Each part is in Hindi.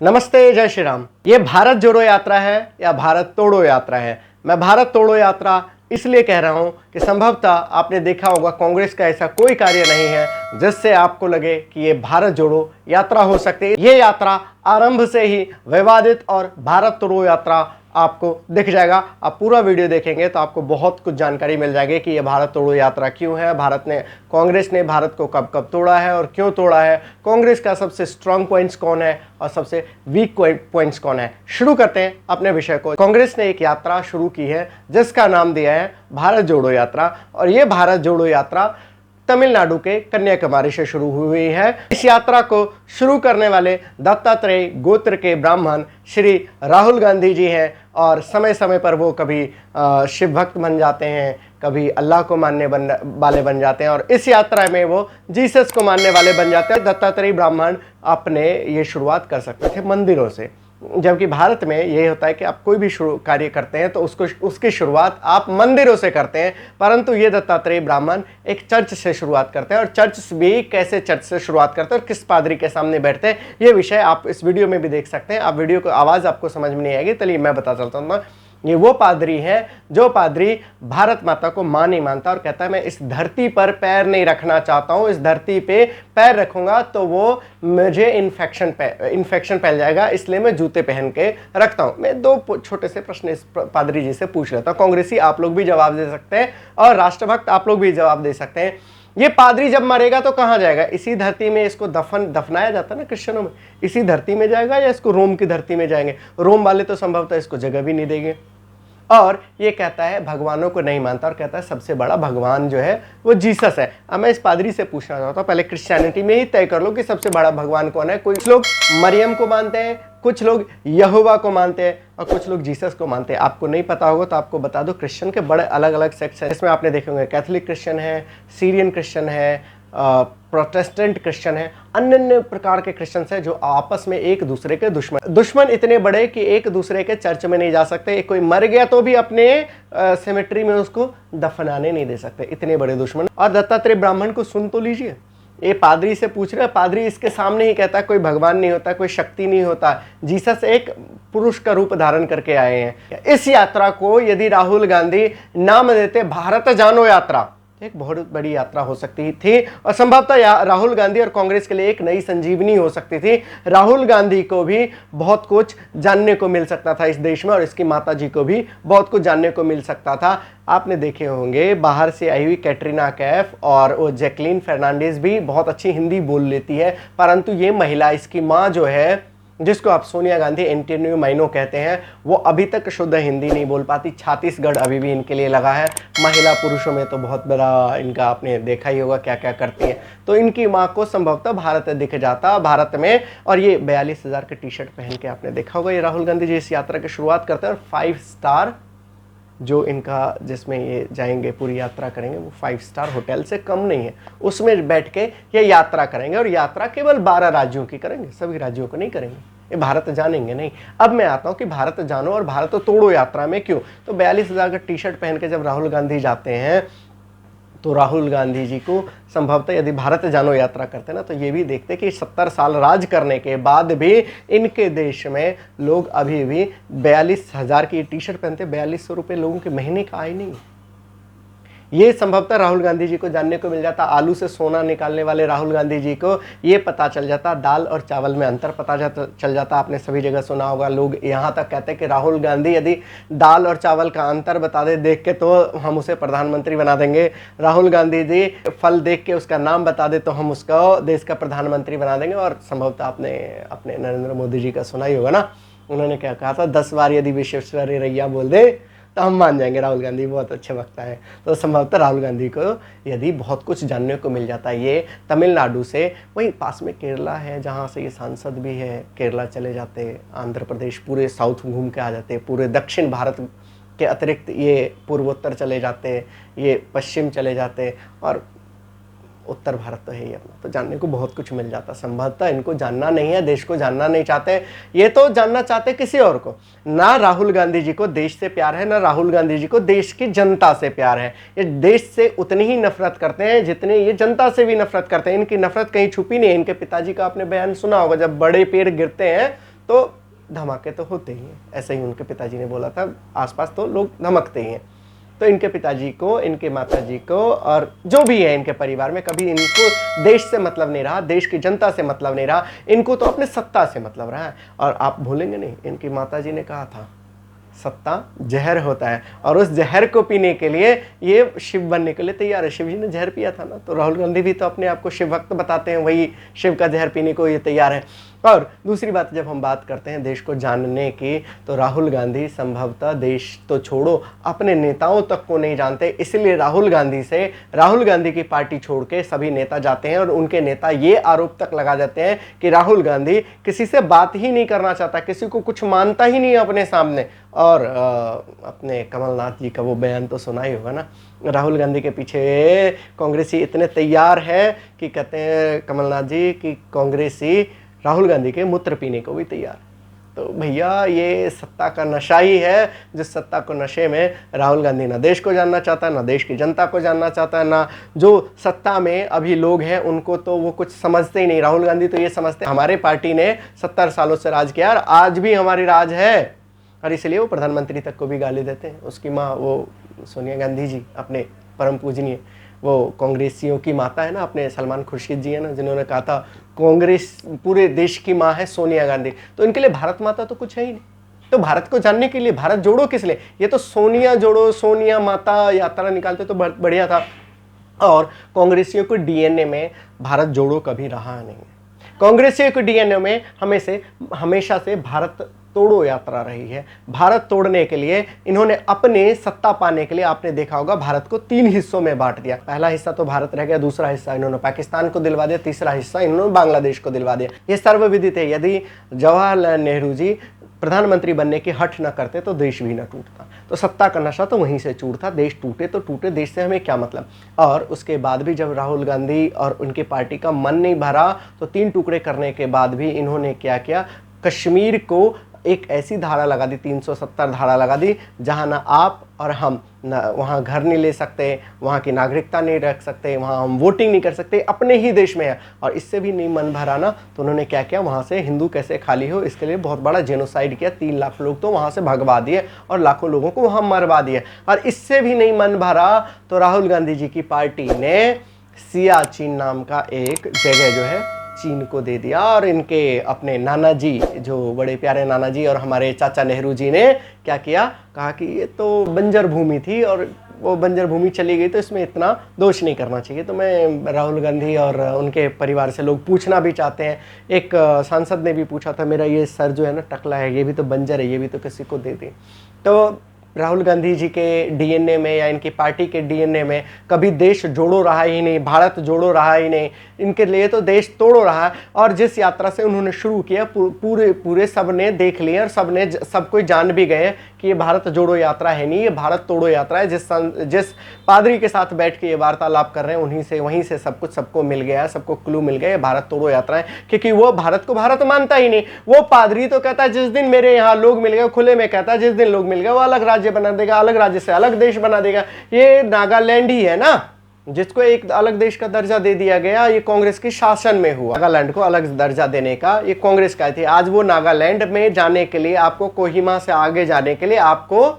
नमस्ते, जय श्री राम। ये भारत जोड़ो यात्रा है या भारत तोड़ो यात्रा है। मैं भारत तोड़ो यात्रा इसलिए कह रहा हूं कि संभवतः आपने देखा होगा कांग्रेस का ऐसा कोई कार्य नहीं है जिससे आपको लगे कि ये भारत जोड़ो यात्रा हो सकती है। ये यात्रा आरंभ से ही विवादित और भारत तोड़ो यात्रा आपको दिख जाएगा। आप पूरा वीडियो देखेंगे तो आपको बहुत कुछ जानकारी मिल जाएगी कि ये भारत तोड़ो यात्रा क्यों है, कांग्रेस ने भारत को कब कब तोड़ा है और क्यों तोड़ा है, कांग्रेस का सबसे स्ट्रांग पॉइंट्स कौन है और सबसे वीक पॉइंट्स कौन है। शुरू करते हैं अपने विषय को। कांग्रेस ने एक यात्रा शुरू की है जिसका नाम दिया है भारत जोड़ो यात्रा, और ये भारत जोड़ो यात्रा तमिलनाडु के कन्याकुमारी से शुरू हुई है। इस यात्रा को शुरू करने वाले दत्तात्रेय गोत्र के ब्राह्मण श्री राहुल गांधी जी हैं, और समय समय पर वो कभी शिव भक्त बन जाते हैं, कभी अल्लाह को मानने वाले बन जाते हैं, और इस यात्रा में वो जीसस को मानने वाले बन जाते हैं। दत्तात्रेय ब्राह्मण अपने ये शुरुआत कर सकते थे मंदिरों से, जबकि भारत में ये होता है कि आप कोई भी कार्य करते हैं तो उसकी शुरुआत आप मंदिरों से करते हैं, परंतु ये दत्तात्रेय ब्राह्मण एक चर्च से शुरुआत करते हैं। और चर्च भी कैसे चर्च से शुरुआत करते हैं और किस पादरी के सामने बैठते हैं, ये विषय आप इस वीडियो में भी देख सकते हैं। आप वीडियो को आवाज़ आपको समझ में नहीं आएगी, चलिए मैं बता चलता हूँ। ये वो पादरी है जो पादरी भारत माता को मां नहीं मानता और कहता है मैं इस धरती पर पैर नहीं रखना चाहता हूं, इस धरती पे पैर रखूंगा तो वो मुझे इन्फेक्शन फैल जाएगा, इसलिए मैं जूते पहन के रखता हूं। मैं दो छोटे से प्रश्न इस पादरी जी से पूछ लेता हूं। कांग्रेसी आप लोग भी जवाब दे सकते हैं और राष्ट्रभक्त आप लोग भी जवाब दे सकते हैं। ये पादरी जब मरेगा तो कहां जाएगा? इसी धरती में इसको दफनाया जाता है ना क्रिश्चियनों में, इसी धरती में जाएगा या इसको रोम की धरती में जाएंगे? रोम वाले तो संभवतः इसको जगह भी नहीं देंगे। और ये कहता है भगवानों को नहीं मानता और कहता है सबसे बड़ा भगवान जो है वो जीसस है। अब मैं इस पादरी से पूछना चाहता हूँ, पहले क्रिश्चियनिटी में ही तय कर लो कि सबसे बड़ा भगवान कौन है। कुछ लोग मरियम को मानते हैं, कुछ लोग यहोवा को मानते हैं और कुछ लोग जीसस को मानते हैं। आपको नहीं पता होगा तो आपको बता दो, क्रिश्चियन के बड़े अलग अलग सेक्ट्स हैं। इसमें आपने देखे होंगे कैथोलिक क्रिश्चियन है, सीरियन क्रिश्चियन है, प्रोटेस्टेंट क्रिश्चियन है, अन्य प्रकार के क्रिश्चियंस हैं जो आपस में एक दूसरे के दुश्मन इतने बड़े कि एक दूसरे के चर्च में नहीं जा सकते। कोई मर गया तो भी अपने सेमेट्री में उसको दफनाने नहीं दे सकते, इतने बड़े दुश्मन। और दत्तात्रेय ब्राह्मण को सुन तो लीजिए, ये पादरी से पूछ रहे हैं, पादरी इसके सामने ही कहता है कोई भगवान नहीं होता, कोई शक्ति नहीं होता, जीसस एक पुरुष का रूप धारण करके आए हैं। इस यात्रा को यदि राहुल गांधी नाम देते भारत जानो यात्रा, एक बहुत बड़ी यात्रा हो सकती थी और संभवतः राहुल गांधी और कांग्रेस के लिए एक नई संजीवनी हो सकती थी। राहुल गांधी को भी बहुत कुछ जानने को मिल सकता था इस देश में, और इसकी माता जी को भी बहुत कुछ जानने को मिल सकता था। आपने देखे होंगे बाहर से आई हुई कैटरीना कैफ और वो जैकलीन फर्नांडिस भी बहुत अच्छी हिंदी बोल लेती है, परंतु ये महिला, इसकी माँ जो है जिसको आप सोनिया गांधी एंटोनियो माइनो कहते हैं, वो अभी तक शुद्ध हिंदी नहीं बोल पाती। छत्तीसगढ़ अभी भी इनके लिए लगा है। महिला पुरुषों में तो बहुत बड़ा इनका आपने देखा ही होगा क्या क्या करती है। तो इनकी माँ को संभवतः भारत दिख जाता भारत में, और ये 42,000 के टी शर्ट पहन के आपने देखा होगा। ये राहुल गांधी जी इस यात्रा की शुरुआत करते हैं और 5 स्टार जो इनका जिसमें ये जाएंगे पूरी यात्रा करेंगे वो 5 स्टार होटल से कम नहीं है, उसमें बैठ के ये यात्रा करेंगे। और यात्रा केवल 12 राज्यों की करेंगे, सभी राज्यों को नहीं करेंगे, ये भारत जानेंगे नहीं। अब मैं आता हूँ कि भारत जानो और भारत तोड़ो यात्रा में क्यों। तो 42,000 का टी शर्ट पहन के जब राहुल गांधी जाते हैं तो राहुल गांधी जी को संभवतः यदि भारत जानो यात्रा करते ना तो ये भी देखते कि 70 साल राज करने के बाद भी इनके देश में लोग अभी भी 42,000 की टी शर्ट पहनते। 4200 रुपये लोगों के महीने का आय नहीं। ये संभवतः राहुल गांधी जी को जानने को मिल जाता। आलू से सोना निकालने वाले राहुल गांधी जी को ये पता चल जाता, दाल और चावल में अंतर पता चल जाता। आपने सभी जगह सुना होगा, लोग यहाँ तक कहते हैं कि राहुल गांधी यदि दाल और चावल का अंतर बता दे देख के तो हम उसे प्रधानमंत्री बना देंगे। राहुल गांधी जी फल देख के उसका नाम बता दे तो हम उसका देश का प्रधानमंत्री बना देंगे। और संभवतः आपने अपने नरेंद्र मोदी जी का सुना ही होगा ना, उन्होंने क्या कहा था, 10 बार यदि विश्वेश्वरैया बोल दे तो हम मान जाएंगे राहुल गांधी बहुत अच्छे वक्ता है। तो संभवतः राहुल गांधी को यदि बहुत कुछ जानने को मिल जाता है। ये तमिलनाडु से, वहीं पास में केरला है जहाँ से ये सांसद भी है, केरला चले जाते, आंध्र प्रदेश, पूरे साउथ घूम के आ जाते, पूरे दक्षिण भारत के अतिरिक्त ये पूर्वोत्तर चले जाते, ये पश्चिम चले जाते, और उत्तर भारत तो है ही अपना। तो जानने को बहुत कुछ मिल जाता। संभवतः इनको जानना नहीं है, देश को जानना नहीं चाहते, ये तो जानना चाहते किसी और को। ना राहुल गांधी जी को देश से प्यार है, ना राहुल गांधी जी को देश की जनता से प्यार है। ये देश से उतनी ही नफरत करते हैं जितनी ये जनता से भी नफरत करते हैं। इनकी नफरत कहीं छुपी नहीं है। इनके पिताजी का आपने बयान सुना होगा, जब बड़े पेड़ गिरते हैं तो धमाके तो होते ही हैं। ऐसे ही उनके पिताजी ने बोला था, आसपास तो लोग धमकते ही हैं। तो इनके पिताजी को, इनके माताजी को और जो भी है इनके परिवार में, कभी इनको देश से मतलब नहीं रहा, देश की जनता से मतलब नहीं रहा, इनको तो अपने सत्ता से मतलब रहा है। और आप भूलेंगे नहीं, इनकी माताजी ने कहा था सत्ता जहर होता है, और उस जहर को पीने के लिए ये शिव बनने के लिए तैयार है। शिव जी ने जहर पिया था ना, तो राहुल गांधी भी तो अपने आप को शिव भक्त बताते हैं, वही शिव का जहर पीने को ये तैयार है। और दूसरी बात, जब हम बात करते हैं देश को जानने की, तो राहुल गांधी संभवतः देश तो छोड़ो अपने नेताओं तक को नहीं जानते, इसलिए राहुल गांधी की पार्टी छोड़ के सभी नेता जाते हैं और उनके नेता ये आरोप तक लगा देते हैं कि राहुल गांधी किसी से बात ही नहीं करना चाहता, किसी को कुछ मानता ही नहीं अपने सामने। और अपने कमलनाथ जी का वो बयान तो सुना ही होगा ना, राहुल गांधी के पीछे कांग्रेसी इतने तैयार है कि कहते हैं कमलनाथ जी कि कांग्रेसी राहुल गांधी के मूत्र पीने को भी तैयार। तो भैया ये सत्ता का नशा ही है, जिस सत्ता को नशे में राहुल गांधी ना देश को जानना चाहता है, ना देश की जनता को जानना चाहता है, ना जो सत्ता में अभी लोग हैं उनको तो वो कुछ समझते ही नहीं। राहुल गांधी तो ये समझते हैं हमारे पार्टी ने 70 सालों से राज किया और आज भी हमारी राज है, और इसलिए वो प्रधानमंत्री तक को भी गाली देते हैं। उसकी माँ वो सोनिया गांधी जी, अपने परम पूजनीय, वो कांग्रेसियों की माता है ना, अपने सलमान खुर्शीद जी है ना, जिन्होंने कहा था कांग्रेस पूरे देश की माँ है सोनिया गांधी। तो इनके लिए भारत माता तो कुछ है ही नहीं। तो भारत को जानने के लिए भारत जोड़ो किस लिए? ये तो सोनिया जोड़ो, सोनिया माता यात्रा निकालते तो बढ़िया था। और कांग्रेसियों को डीएनए में भारत जोड़ो कभी रहा नहीं है। कांग्रेसियों के डीएनए में हमेशा से भारत तोड़ो यात्रा रही है। भारत तोड़ने के लिए इन्होंने अपने सत्ता पाने के लिए, आपने देखा होगा, भारत को 3 हिस्सों में बांट दिया। पहला हिस्सा तो भारत रह गया, दूसरा हिस्सा इन्होंने पाकिस्तान को दिलवा दिया, तीसरा हिस्सा इन्होंने बांग्लादेश को दिलवा दिया। ये सर्वविदित है। यदि जवाहरलाल नेहरू जी प्रधानमंत्री बनने की हठ न करते तो देश भी न टूटता। तो सत्ता का नशा तो वहीं से चूड़ता। देश टूटे तो टूटे, देश से हमें क्या मतलब। और उसके बाद भी जब राहुल गांधी और उनकी पार्टी का मन नहीं भरा तो 3 टुकड़े करने के बाद भी इन्होंने क्या किया, कश्मीर को एक ऐसी धारा लगा दी, 370 धारा लगा दी, जहां ना आप और हम ना वहाँ घर नहीं ले सकते, वहाँ की नागरिकता नहीं रख सकते, वहाँ हम वोटिंग नहीं कर सकते, अपने ही देश में है। और इससे भी नहीं मन भरा ना, तो उन्होंने क्या किया, वहाँ से हिंदू कैसे खाली हो इसके लिए बहुत बड़ा जेनोसाइड किया। 3 लाख लोग तो वहाँ से भगवा दिए और लाखों लोगों को वहाँ मरवा दिए। और इससे भी नहीं मन भरा तो राहुल गांधी जी की पार्टी ने सियाचिन नाम का एक जगह जो है चीन को दे दिया। और इनके अपने नाना जी, जो बड़े प्यारे नाना जी और हमारे चाचा नेहरू जी ने क्या किया, कहा कि ये तो बंजर भूमि थी और वो बंजर भूमि चली गई तो इसमें इतना दोष नहीं करना चाहिए। तो मैं राहुल गांधी और उनके परिवार से लोग पूछना भी चाहते हैं। एक सांसद ने भी पूछा था, मेरा ये सर जो है ना टकला है, ये भी तो बंजर है, ये भी तो किसी को दे दे। तो राहुल गांधी जी के डीएनए में या इनकी पार्टी के डीएनए में कभी देश जोड़ो रहा ही नहीं, भारत जोड़ो रहा ही नहीं, इनके लिए तो देश तोड़ो रहा। और जिस यात्रा से उन्होंने शुरू किया पूरे सब ने देख लिया और सब कोई जान भी गए कि ये भारत जोड़ो यात्रा है नहीं, ये भारत तोड़ो यात्रा है। जिस पादरी के साथ बैठ के ये वार्तालाप कर रहे हैं वहीं से सब कुछ सबको मिल गया, सबको क्लू मिल गया, ये भारत तोड़ो यात्रा है। क्योंकि वो भारत को भारत मानता ही नहीं। वो पादरी तो कहता है जिस दिन मेरे यहाँ लोग मिल गए, खुले में कहता है जिस दिन लोग मिल गए वो अलग राज्य बना देगा, अलग राज्य से अलग देश बना देगा। ये नागालैंड ही है ना, जिसको एक अलग देश का दर्जा दे दिया गया, ये कांग्रेस के शासन में हुआ। नागालैंड को अलग दर्जा देने का ये कांग्रेस का थी। आज वो नागालैंड में जाने के लिए आपको, कोहिमा से आगे जाने के लिए आपको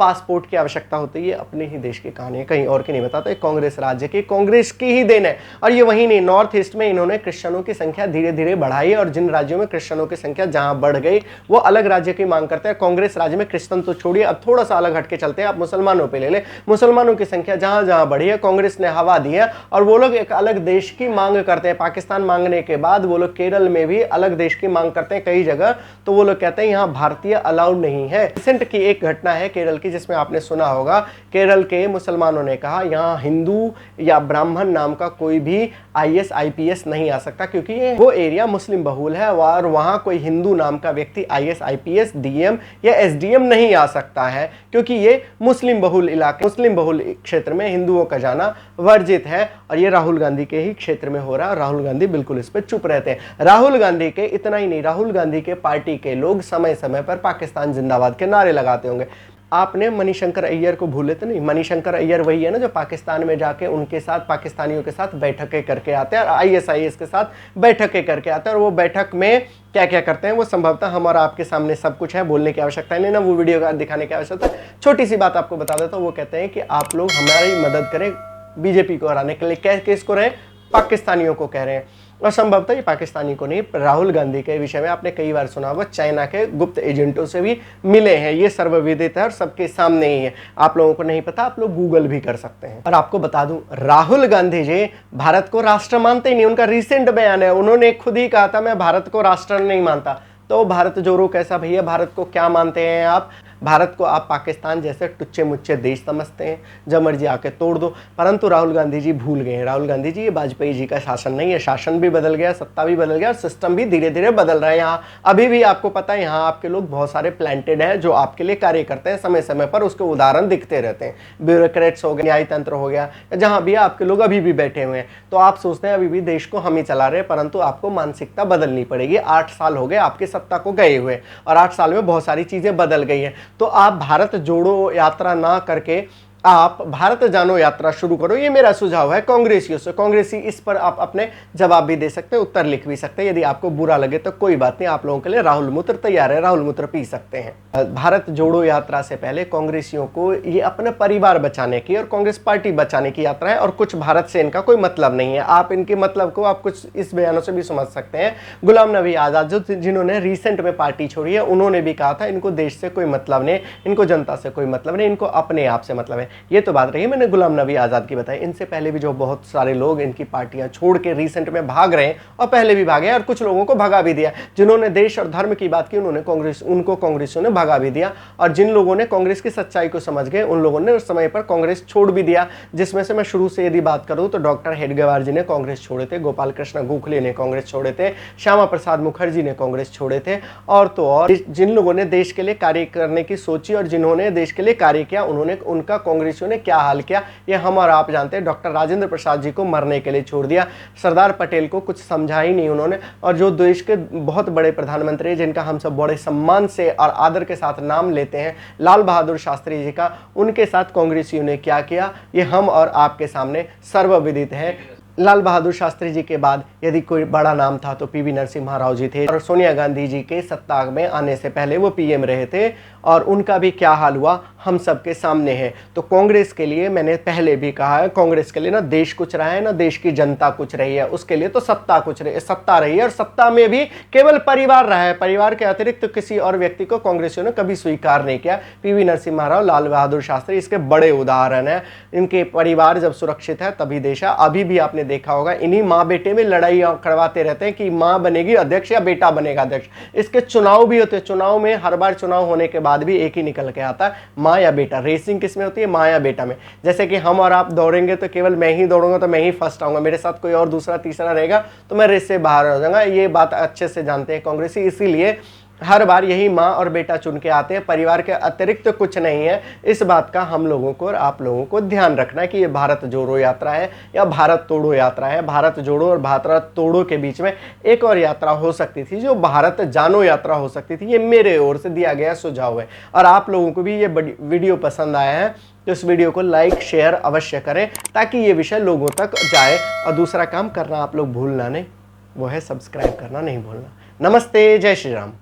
पासपोर्ट की आवश्यकता होती है। अपने ही देश की कहानी है, कहीं और की नहीं बताता। कांग्रेस राज्य की, कांग्रेस की ही देन है। और ये वही नहीं, नॉर्थ ईस्ट में इन्होंने क्रिश्चियनों की संख्या धीरे धीरे बढ़ाई और जिन राज्यों में क्रिश्चियनों की संख्या जहां बढ़ गई वो अलग राज्य की मांग करते हैं। कांग्रेस राज्य में क्रिश्चियन तो छोड़िए, अब थोड़ा सा अलग हटके चलते हैं, आप मुसलमानों पर ले ले। मुसलमानों की संख्या जहां जहां बढ़ी है कांग्रेस ने हवा दी है और वो लोग एक अलग देश की मांग करते हैं। पाकिस्तान मांगने के बाद वो लोग केरल में भी अलग देश की मांग करते हैं कई जगह। तो वो लोग कहते हैं यहाँ भारतीय अलाउड नहीं है। रिसेंट की एक घटना है केरल की, जिसमें आपने सुना होगा, केरल के मुसलमानों ने कहा यहाँ हिंदू या ब्राह्मण नाम का कोई भी आईएएस आईपीएस नहीं आ सकता, क्योंकि ये वो एरिया मुस्लिम बहुल है और वहां कोई हिंदू नाम का व्यक्ति आईएएस आईपीएस डीएम या एसडीएम नहीं आ सकता है, क्योंकि ये मुस्लिम बहुल इलाके, मुस्लिम बहुल क्षेत्र में हिंदुओं का जाना वर्जित है। और ये राहुल गांधी के ही क्षेत्र में हो रहा है। राहुल गांधी बिल्कुल इस पर चुप रहते हैं। राहुल गांधी के इतना ही नहीं, राहुल गांधी के पार्टी के लोग समय समय पर पाकिस्तान जिंदाबाद के नारे लगाते होंगे। आपने मणिशंकर अय्यर को भूले तो नहीं। मणिशंकर अय्यर वही है ना जो पाकिस्तान में जाके उनके साथ, पाकिस्तानियों के साथ बैठकें करके आते हैं और ISIS के साथ बैठकें करके आते हैं, और वो बैठक में क्या क्या करते हैं वो संभवतः हम और आपके सामने सब कुछ है, बोलने की आवश्यकता नहीं ना, वो वीडियो का दिखाने की आवश्यकता। छोटी सी बात आपको बता देता हूँ, वो कहते हैं कि आप लोग हमारी मदद करें बीजेपी को हराने के लिए। किसको रहे? पाकिस्तानियों को कह रहे हैं। और संभवतः ये पाकिस्तानी को नहीं, राहुल गांधी के विषय में आपने कई बार सुना होगा, चाइना के गुप्त एजेंटों से भी मिले हैं, ये सर्वविदित है और सबके सामने ही है। आप लोगों को नहीं पता, आप लोग गूगल भी कर सकते हैं। और आपको बता दूं, राहुल गांधी जी भारत को राष्ट्र मानते ही नहीं। उनका रिसेंट बयान है, उन्होंने खुद ही कहा था मैं भारत को राष्ट्र नहीं मानता। तो भारत जोड़ो कैसा भैया? भारत को क्या मानते हैं आप? भारत को आप पाकिस्तान जैसे टुच्चे मुच्चे देश समझते हैं, जब मर्जी आके तोड़ दो। परंतु राहुल गांधी जी भूल गए हैं। राहुल गांधी जी, ये वाजपेयी जी का शासन नहीं है, शासन भी बदल गया, सत्ता भी बदल गया और सिस्टम भी धीरे धीरे बदल रहा है। यहाँ अभी भी आपको पता है, यहाँ आपके लोग बहुत सारे प्लांटेड हैं जो आपके लिए कार्य करते हैं, समय समय पर उसके उदाहरण दिखते रहते हैं। ब्यूरोक्रेट्स हो गए, न्याय तंत्र हो गया, जहाँ भी आपके लोग अभी भी बैठे हुए हैं। तो आप सोचते हैं अभी भी देश को हम ही चला रहे हैं, परंतु आपको मानसिकता बदलनी पड़ेगी। 8 साल हो गए आपकी सत्ता को गए हुए और 8 साल में बहुत सारी चीजें बदल गई हैं। तो आप भारत जोड़ो यात्रा ना करके आप भारत जानो यात्रा शुरू करो, ये मेरा सुझाव है कांग्रेसियों से। कांग्रेसी इस पर आप अपने जवाब भी दे सकते हैं, उत्तर लिख भी सकते हैं। यदि आपको बुरा लगे तो कोई बात नहीं, आप लोगों के लिए राहुल मूत्र तैयार है, राहुल मूत्र पी सकते हैं। भारत जोड़ो यात्रा से पहले कांग्रेसियों को ये अपने परिवार बचाने की और कांग्रेस पार्टी बचाने की यात्रा है, और कुछ भारत से इनका कोई मतलब नहीं है। आप इनके मतलब को आप कुछ इस बयानों से भी समझ सकते हैं। गुलाम नबी आज़ाद जिन्होंने रिसेंट में पार्टी छोड़ी है, उन्होंने भी कहा था इनको देश से कोई मतलब नहीं, इनको जनता से कोई मतलब नहीं, इनको अपने आप से मतलब है। ये तो बात रही है, मैंने गुलाम नबी आज़ाद की बताई। इनसे पहले भी जो बहुत सारे लोग इनकी पार्टियां छोड़ के रिसेंट में भाग रहे हैं, और पहले भी भागे और कुछ लोगों को भगा भी दिया। जिन्होंने देश और धर्म की बात की उनको कांग्रेसियों ने भगा भी दिया, और जिन लोगों ने कांग्रेस की सच्चाई को समझ गए उन लोगों ने उस समय पर कांग्रेस छोड़ भी दिया। जिसमें से मैं शुरू से यदि बात करूं तो डॉक्टर हेडगेवार जी ने कांग्रेस छोड़े थे, गोपाल कृष्ण गोखले ने कांग्रेस छोड़े थे, श्यामा प्रसाद मुखर्जी ने कांग्रेस छोड़े थे, और तो और जिन लोगों ने देश के लिए कार्य करने की सोची और जिन्होंने देश के लिए कार्य किया, उनका कांग्रेसियों ने क्या हाल किया ये हम और आप जानते हैं। डॉक्टर राजेंद्र प्रसाद जी को मरने के लिए छोड़ दिया, सरदार पटेल को कुछ समझा ही नहीं उन्होंने, और जो देश के बहुत बड़े प्रधानमंत्री जिनका हम सब बड़े सम्मान से और आदर के साथ नाम लेते हैं, लाल बहादुर शास्त्री जी का, उनके साथ कांग्रेसियों ने क्या किया ये हम और आपके सामने सर्वविदित है। लाल बहादुर शास्त्री जी के बाद यदि कोई बड़ा नाम था तो PV नरसिम्हा राव जी थे, और सोनिया गांधी जी के सत्ता में आने से पहले वो PM रहे थे, और उनका भी क्या हाल हुआ हम सबके सामने है। तो कांग्रेस के लिए मैंने पहले भी कहा है, कांग्रेस के लिए ना देश कुछ रहा है ना देश की जनता कुछ रही है, उसके लिए तो सत्ता रही है, और सत्ता में भी केवल परिवार रहा है। परिवार के अतिरिक्त तो किसी और व्यक्ति को कांग्रेसियों ने कभी स्वीकार नहीं किया। PV नरसिम्हा राव, लाल बहादुर शास्त्री इसके बड़े उदाहरण है। इनके परिवार जब सुरक्षित है तभी देश है। अभी भी आपने देखा होगा इन्हीं माँ बेटे में लड़ाई करवाते रहते हैं कि माँ बनेगी अध्यक्ष या बेटा बनेगा अध्यक्ष। इसके चुनाव भी होते हैं, चुनाव में हर बार चुनाव होने के बाद भी एक ही निकल के आता है, माँ या बेटा। रेसिंग किस में होती है? माँ या बेटा में। जैसे कि हम और आप दौड़ेंगे तो केवल मैं ही दौड़ूंगा तो मैं ही फर्स्ट आऊंगा, मेरे साथ कोई और दूसरा तीसरा रहेगा तो मैं रेस से बाहर हो जाऊंगा। ये बात अच्छे से जानते हैं कांग्रेसी, इसीलिए हर बार यही माँ और बेटा चुन के आते हैं, परिवार के अतिरिक्त तो कुछ नहीं है। इस बात का हम लोगों को और आप लोगों को ध्यान रखना है कि ये भारत जोड़ो यात्रा है या भारत तोड़ो यात्रा है। भारत जोड़ो और भारत तोड़ो के बीच में एक और यात्रा हो सकती थी जो भारत जानो यात्रा हो सकती थी। ये मेरे ओर से दिया गया सुझाव है, और आप लोगों को भी ये वीडियो पसंद आया है तो इस वीडियो को लाइक शेयर अवश्य करें ताकि ये विषय लोगों तक जाए। और दूसरा काम करना आप लोग भूलना नहीं, वो है सब्सक्राइब करना नहीं भूलना। नमस्ते, जय श्री राम।